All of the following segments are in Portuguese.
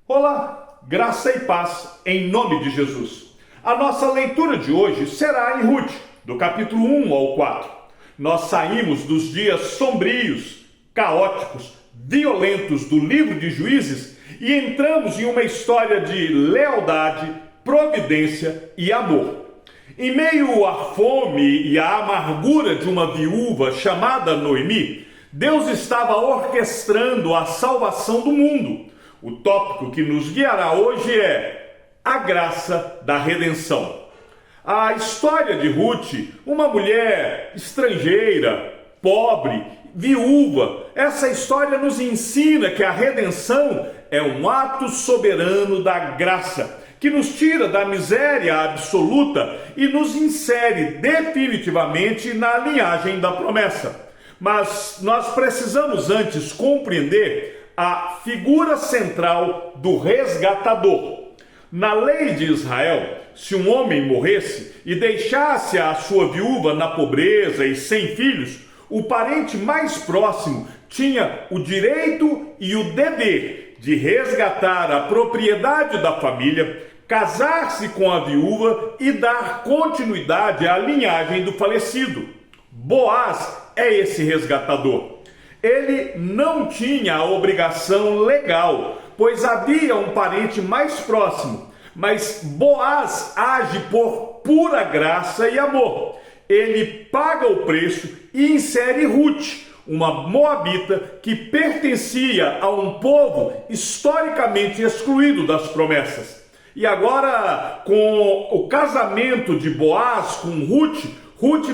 Olá, graça e paz em nome de Jesus. A nossa leitura de hoje será em Ruth, do capítulo 1 ao 4. Nós saímos dos dias sombrios, caóticos, violentos do livro de Juízes e entramos em uma história de lealdade, providência e amor. Em meio à fome e à amargura de uma viúva chamada Noemi, Deus estava orquestrando a salvação do mundo. O tópico que nos guiará hoje é a graça da redenção. A história de Ruth, uma mulher estrangeira, pobre, viúva, essa história nos ensina que a redenção é um ato soberano da graça, que nos tira da miséria absoluta e nos insere definitivamente na linhagem da promessa. Mas nós precisamos antes compreender a figura central do resgatador. Na lei de Israel, se um homem morresse e deixasse a sua viúva na pobreza e sem filhos, o parente mais próximo tinha o direito e o dever de resgatar a propriedade da família, casar-se com a viúva e dar continuidade à linhagem do falecido. Boaz é esse resgatador. Ele não tinha a obrigação legal, pois havia um parente mais próximo, mas Boaz age por pura graça e amor. Ele paga o preço e insere Ruth, uma moabita que pertencia a um povo historicamente excluído das promessas. E agora, com o casamento de Boaz com Ruth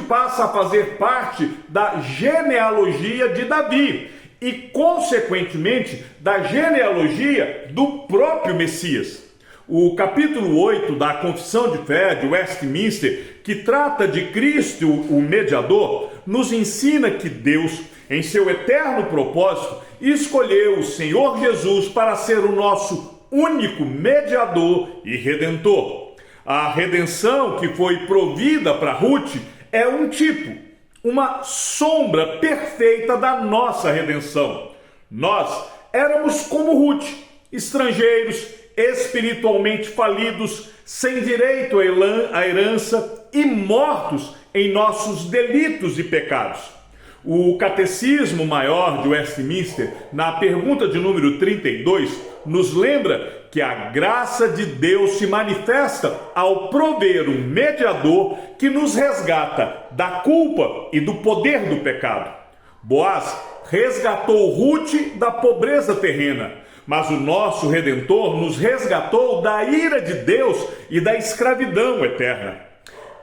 passa a fazer parte da genealogia de Davi e, consequentemente, da genealogia do próprio Messias. O capítulo 8 da Confissão de Fé de Westminster, que trata de Cristo, o mediador, nos ensina que Deus, em seu eterno propósito, escolheu o Senhor Jesus para ser o nosso único mediador e redentor. A redenção que foi provida para Ruth é um tipo, uma sombra perfeita da nossa redenção. Nós éramos como Ruth, estrangeiros, espiritualmente falidos, sem direito à herança e mortos em nossos delitos e pecados. O Catecismo Maior de Westminster, na pergunta de número 32, nos lembra que a graça de Deus se manifesta ao prover um mediador que nos resgata da culpa e do poder do pecado. Boaz resgatou Ruth da pobreza terrena, mas o nosso Redentor nos resgatou da ira de Deus e da escravidão eterna.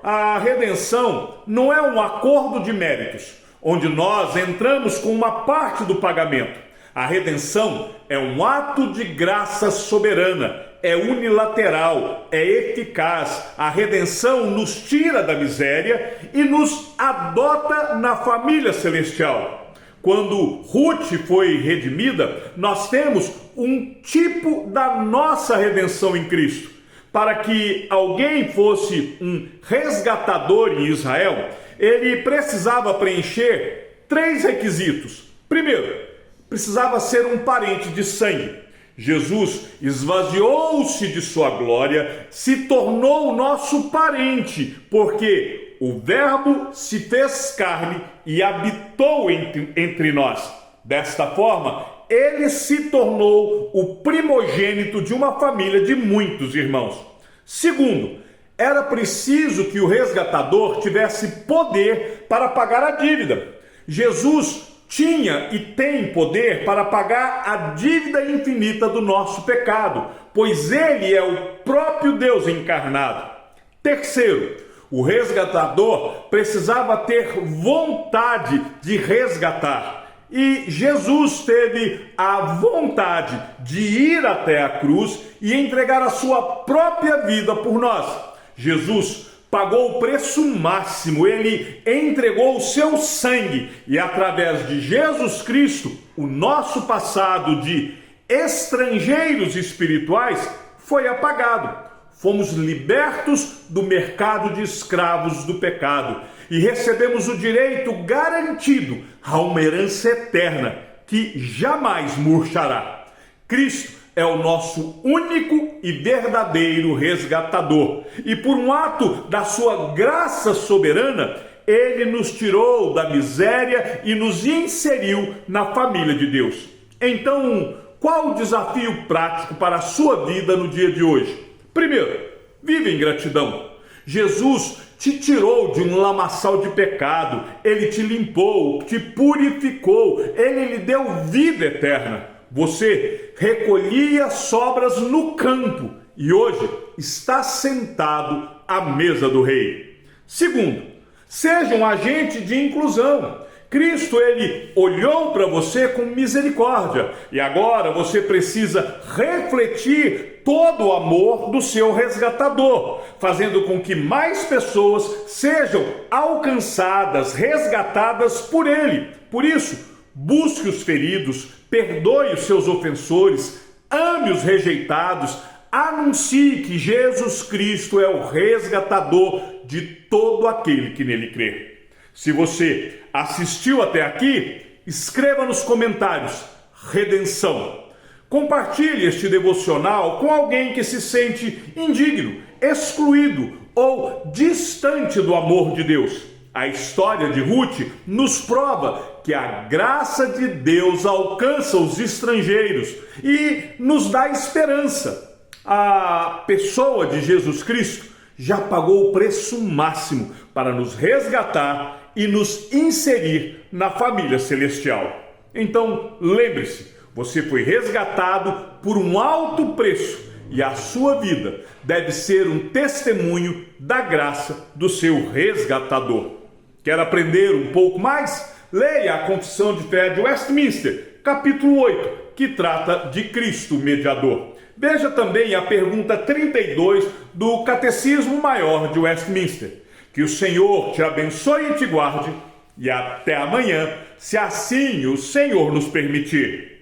A redenção não é um acordo de méritos, onde nós entramos com uma parte do pagamento. A redenção é um ato de graça soberana, é unilateral, é eficaz. A redenção nos tira da miséria e nos adota na família celestial. Quando Ruth foi redimida, nós temos um tipo da nossa redenção em Cristo. Para que alguém fosse um resgatador em Israel, ele precisava preencher 3 requisitos. Primeiro, precisava ser um parente de sangue. Jesus esvaziou-se de sua glória, se tornou nosso parente, porque o Verbo se fez carne e habitou entre nós. Desta forma, ele se tornou o primogênito de uma família de muitos irmãos. Segundo, era preciso que o resgatador tivesse poder para pagar a dívida. Jesus tinha e tem poder para pagar a dívida infinita do nosso pecado, pois ele é o próprio Deus encarnado. Terceiro, o resgatador precisava ter vontade de resgatar. E Jesus teve a vontade de ir até a cruz e entregar a sua própria vida por nós. Jesus pagou o preço máximo, ele entregou o seu sangue e através de Jesus Cristo, o nosso passado de estrangeiros espirituais foi apagado. Fomos libertos do mercado de escravos do pecado e recebemos o direito garantido a uma herança eterna que jamais murchará. Cristo é o nosso único e verdadeiro resgatador. E por um ato da sua graça soberana, ele nos tirou da miséria e nos inseriu na família de Deus. Então, qual o desafio prático para a sua vida no dia de hoje? Primeiro, vive em gratidão. Jesus te tirou de um lamaçal de pecado, ele te limpou, te purificou, ele lhe deu vida eterna. Você recolhia sobras no campo e hoje está sentado à mesa do rei. Segundo, seja um agente de inclusão. Cristo, ele olhou para você com misericórdia e agora você precisa refletir todo o amor do seu resgatador, fazendo com que mais pessoas sejam alcançadas, resgatadas por ele. Por isso, busque os feridos, perdoe os seus ofensores, ame os rejeitados, anuncie que Jesus Cristo é o resgatador de todo aquele que nele crê. Se você assistiu até aqui, escreva nos comentários redenção. Compartilhe este devocional com alguém que se sente indigno, excluído ou distante do amor de Deus. A história de Ruth nos prova que a graça de Deus alcança os estrangeiros e nos dá esperança. A pessoa de Jesus Cristo já pagou o preço máximo para nos resgatar e nos inserir na família celestial. Então, lembre-se, você foi resgatado por um alto preço e a sua vida deve ser um testemunho da graça do seu resgatador. Quer aprender um pouco mais? Leia a Confissão de Fé de Westminster, capítulo 8, que trata de Cristo mediador. Veja também a pergunta 32 do Catecismo Maior de Westminster. Que o Senhor te abençoe e te guarde, e até amanhã, se assim o Senhor nos permitir.